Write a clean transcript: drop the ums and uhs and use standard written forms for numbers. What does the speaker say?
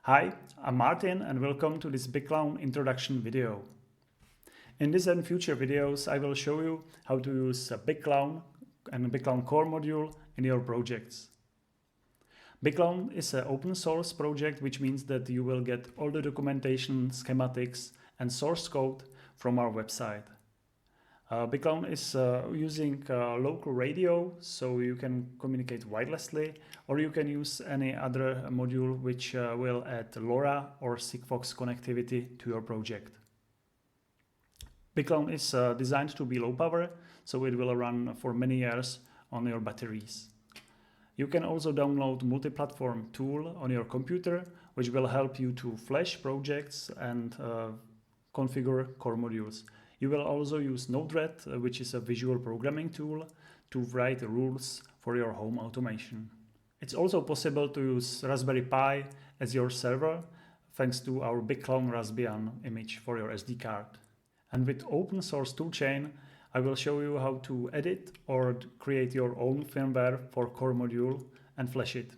Hi, I'm Martin and welcome to this BigClown introduction video. In this and future videos I will show you how to use BigClown and a BigClown core module in your projects. BigClown is an open source project, which means that you will get all the documentation, schematics and source code from our website. BigClown is using local radio, so you can communicate wirelessly, or you can use any other module which will add LoRa or Sigfox connectivity to your project. BigClown is designed to be low power, so it will run for many years on your batteries. You can also download multi-platform tool on your computer, which will help you to flash projects and configure core modules. You will also use Node-RED, which is a visual programming tool, to write rules for your home automation. It's also possible to use Raspberry Pi as your server, thanks to our BigClown Raspbian image for your SD card. And with open source toolchain, I will show you how to edit or create your own firmware for core module and flash it.